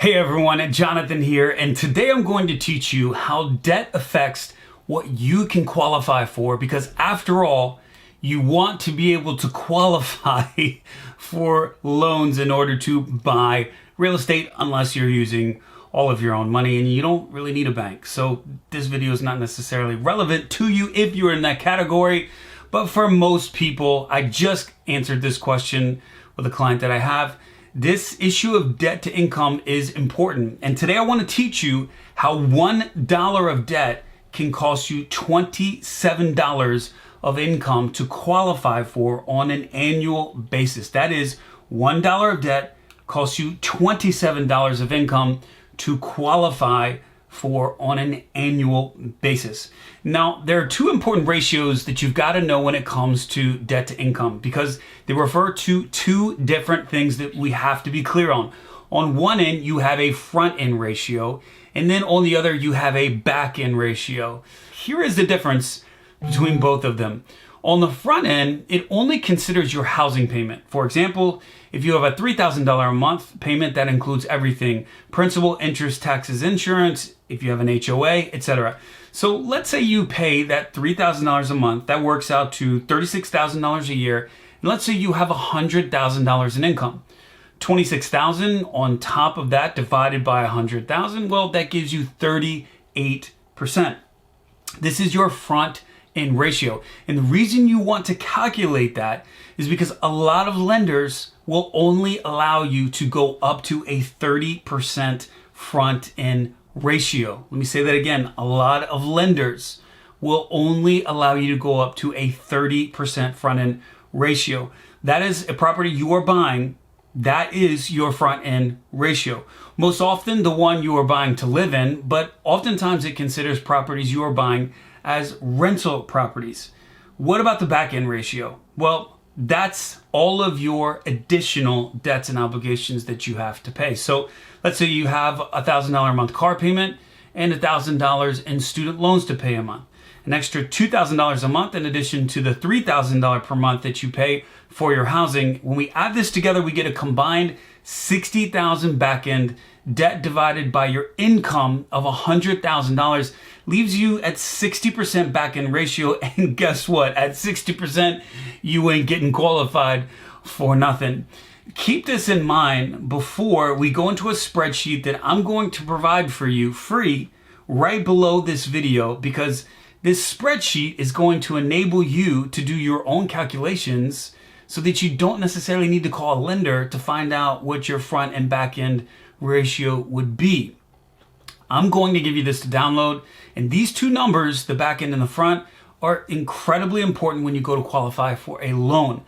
Hey everyone, Jonathan here, and today I'm going to teach you how debt affects what you can qualify for, because after all, you want to be able to qualify for loans in order to buy real estate unless you're using all of your own money and you don't really need a bank. So this video is not necessarily relevant to you if you're in that category, but for most people, I just answered this question with a client that I have. This issue of debt to income is important. And today I want to teach you how $1 of debt can cost you $27 of income to qualify for on an annual basis. That is, $1 of debt costs you $27 of income to qualify for on an annual basis. Now, there are two important ratios that you've got to know when it comes to debt to income, because they refer to two different things that we have to be clear on. On one end, you have a front end ratio, and then on the other, you have a back end ratio. Here is the difference between both of them. On the front end, it only considers your housing payment. For example, if you have a $3,000 a month payment, that includes everything: principal, interest, taxes, insurance, if you have an HOA, etc. So let's say you pay that $3,000 a month. That works out to $36,000 a year. And let's say you have $100,000 in income. $26,000 on top of that divided by $100,000, well, that gives you 38%. This is your front end ratio. And the reason you want to calculate that is because a lot of lenders will only allow you to go up to a 30% front end ratio. Let me say that again. A lot of lenders will only allow you to go up to a 30% front end ratio. That is a property you are buying. That is your front end ratio. Most often the one you are buying to live in, but oftentimes it considers properties you are buying as rental properties. What about the back end ratio? Well, that's all of your additional debts and obligations that you have to pay. So let's say you have a $1,000 a month car payment and $1,000 in student loans to pay a month. An extra $2,000 a month in addition to the $3,000 per month that you pay for your housing. When we add this together, we get a combined $60,000 back end debt divided by your income of $100,000 leaves you at 60% back end ratio. And guess what? At 60%, you ain't getting qualified for nothing. Keep this in mind before we go into a spreadsheet that I'm going to provide for you free right below this video, because this spreadsheet is going to enable you to do your own calculations so that you don't necessarily need to call a lender to find out what your front and back end ratio would be. I'm going to give you this to download, and these two numbers, the back end and the front, are incredibly important when you go to qualify for a loan.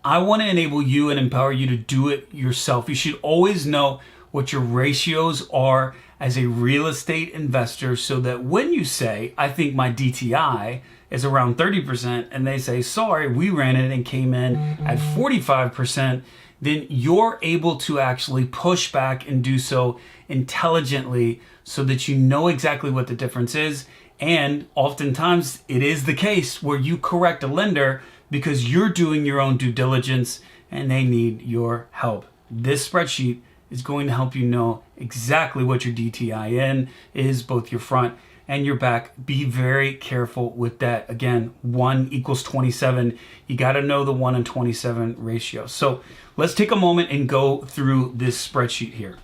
I want to enable you and empower you to do it yourself. You should always know what your ratios are as a real estate investor, so that when you say, I think my DTI is around 30%, and they say, sorry, we ran it and came in at 45%, then you're able to actually push back and do so intelligently so that you know exactly what the difference is. And oftentimes it is the case where you correct a lender because you're doing your own due diligence and they need your help. This spreadsheet is going to help you know exactly what your DTIN is, both your front and your back. Be very careful with that. Again, 1 equals 27. You got to know the 1 and 27 ratio. So let's take a moment and go through this spreadsheet here.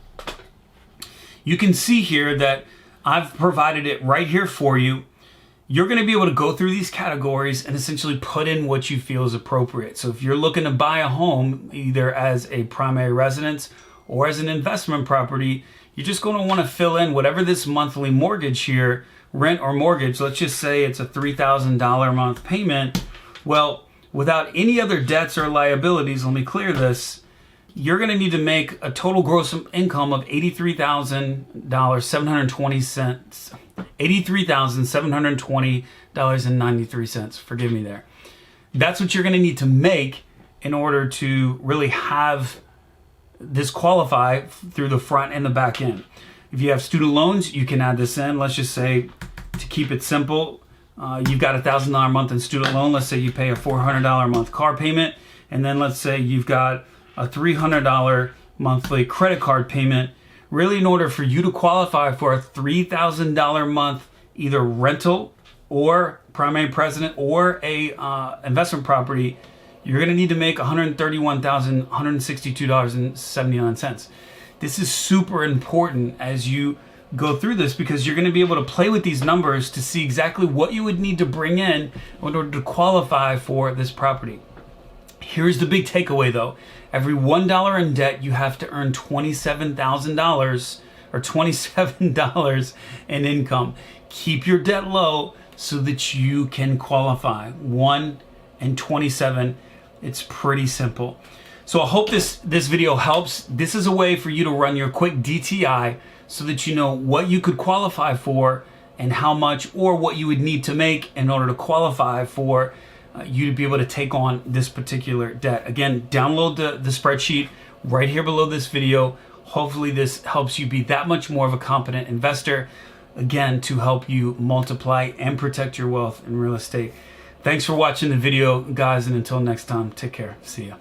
You can see here that I've provided it right here for you. You're going to be able to go through these categories and essentially put in what you feel is appropriate. So if you're looking to buy a home, either as a primary residence or as an investment property, you're just going to want to fill in whatever this monthly mortgage here, rent or mortgage, let's just say it's a $3,000 a month payment. Well, without any other debts or liabilities, let me clear this, you're going to need to make a total gross income of $83,720.93. Forgive me there. That's what you're going to need to make in order to really have this qualify through the front and the back end. If you have student loans, you can add this in. Let's just say, to keep it simple, you've got a $1,000 a month in student loan. Let's say you pay a $400 a month car payment. And then let's say you've got a $300 monthly credit card payment. really, in order for you to qualify for a $3,000 a month either rental or primary residence or a investment property, you're going to need to make $131,162.79. This is super important as you go through this, because you're going to be able to play with these numbers to see exactly what you would need to bring in order to qualify for this property. Here's the big takeaway though. Every $1 in debt, you have to earn $27,000 or $27 in income. Keep your debt low so that you can qualify. 1 and 27. It's pretty simple. So I hope this video helps. This is a way for you to run your quick DTI so that you know what you could qualify for and how much, or what you would need to make in order to qualify for you to be able to take on this particular debt. Again, download the spreadsheet right here below this video. Hopefully this helps you be that much more of a competent investor, again, to help you multiply and protect your wealth in real estate. Thanks for watching the video, guys, and until next time, take care. See ya.